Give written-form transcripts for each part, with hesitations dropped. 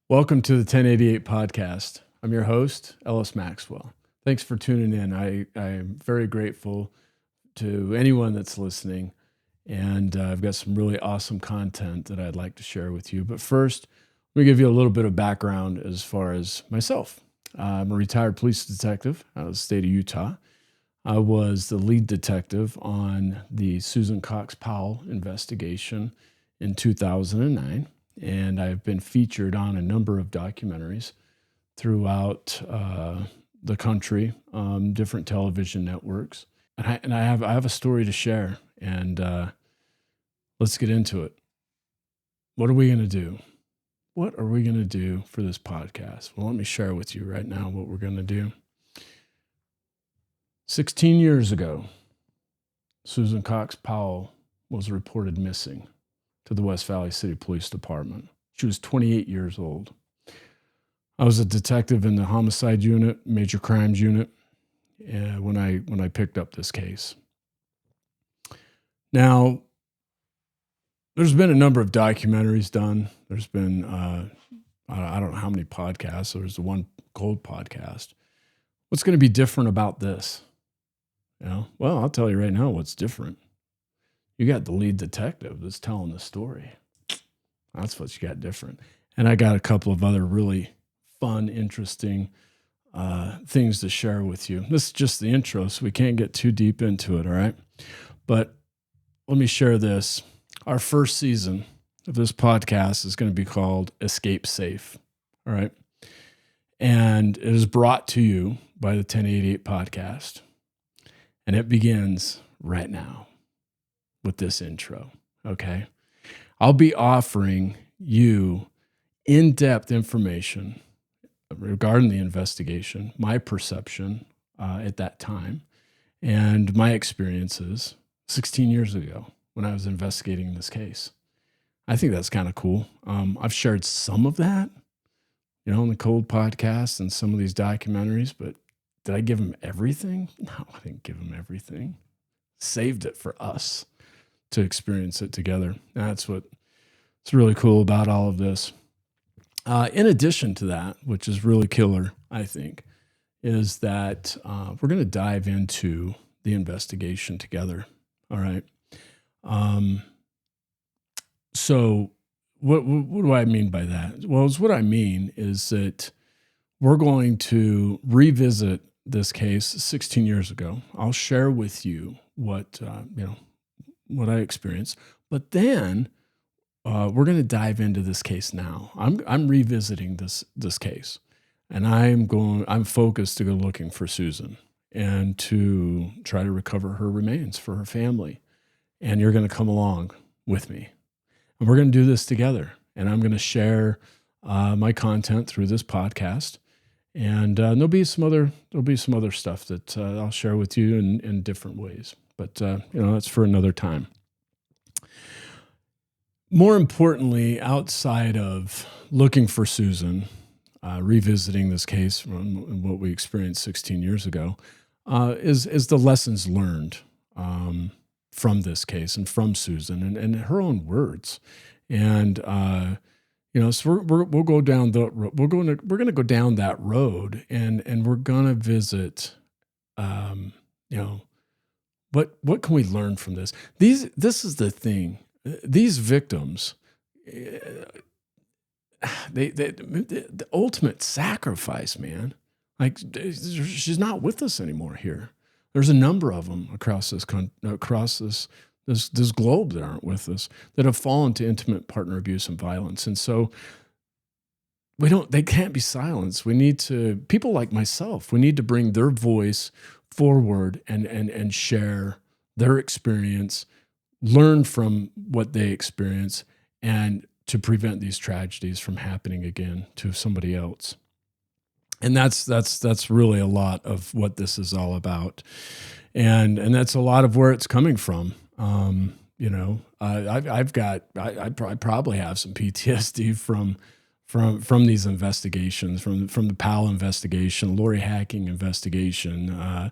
Welcome to the 1088 podcast. I'm your host, Ellis Maxwell. Thanks for tuning in. I'm very grateful to anyone that's listening, and I've got some really awesome content that I'd like to share with you. But first, let me give you a little bit of background as far as myself. I'm a retired police detective out of the state of Utah. I was the lead detective on the Susan Cox Powell investigation in 2009. And I've been featured on a number of documentaries throughout the country, different television networks. And I have a story to share, and let's get into it. What are we going to do? What are we going to do for this podcast? Well, let me share with you right now what we're going to do. 16 years ago, Susan Cox Powell was reported missing to the West Valley City Police Department. She was 28 years old. I was a detective in the homicide unit, major crimes unit, when I picked up this case. Now, there's been a number of documentaries done. There's been, I don't know how many podcasts. There's the One Gold podcast. What's going to be different about this? Well, I'll tell you right now what's different. You got the lead detective that's telling the story. That's what you got different. And I got a couple of other really fun, interesting things to share with you. This is just the intro, so we can't get too deep into it, all right? But let me share this. Our first season of this podcast is going to be called Escape Safe, all right? And it is brought to you by the 1088 podcast. And it begins right now with this intro, okay? I'll be offering you in-depth information regarding the investigation, my perception at that time, and my experiences 16 years ago when I was investigating this case. I think that's kind of cool. I've shared some of that, in the Cold podcast and some of these documentaries, but did I give them everything? No, I didn't give them everything. Saved it for us to experience it together. That's what's really cool about all of this. In addition to that, which is really killer, I think, is that we're going to dive into the investigation together. All right. So what do I mean by that? Well, what I mean is that we're going to revisit this case 16 years ago. I'll share with you what I experienced, but then we're going to dive into this case now. I'm revisiting this case, and I'm focused to go looking for Susan and to try to recover her remains for her family. And you're going to come along with me, and we're going to do this together. And I'm going to share my content through this podcast, and there'll be some other stuff that I'll share with you in different ways. But that's for another time. More importantly, outside of looking for Susan, revisiting this case and what we experienced 16 years ago, is the lessons learned from this case and from Susan and her own words. And so we'll go down we're going to go down that road, and we're going to visit, what can we learn from this? This is the thing. These victims, the ultimate sacrifice, man. Like, she's not with us anymore here. There's a number of them across this globe that aren't with us, that have fallen to intimate partner abuse and violence. And so they can't be silenced. We need to, people like myself, we need to bring their voice forward and share their experience, learn from what they experience, and to prevent these tragedies from happening again to somebody else. And that's really a lot of what this is all about. And that's a lot of where it's coming from. I probably have some PTSD from these investigations, from the Powell investigation, Lori hacking investigation.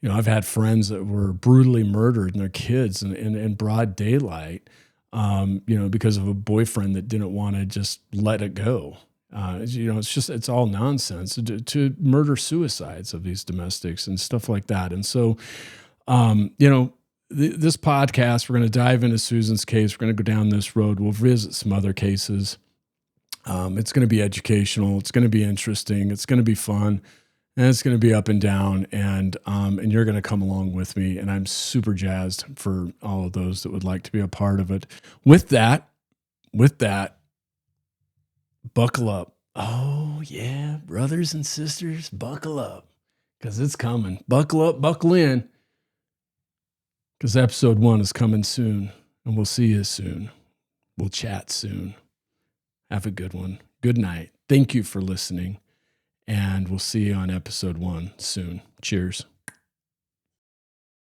I've had friends that were brutally murdered and their kids in broad daylight, because of a boyfriend that didn't want to just let it go. It's all nonsense to murder suicides of these domestics and stuff like that. And so, this podcast, we're going to dive into Susan's case. We're going to go down this road. We'll visit some other cases. It's going to be educational. It's going to be interesting. It's going to be fun, and it's going to be up and down. And you're going to come along with me. And I'm super jazzed for all of those that would like to be a part of it. With that, buckle up. Oh yeah, brothers and sisters, buckle up, because it's coming. Buckle up, buckle in, because episode 1 is coming soon, and we'll see you soon. We'll chat soon. Have a good one. Good night. Thank you for listening, and we'll see you on episode 1 soon. Cheers.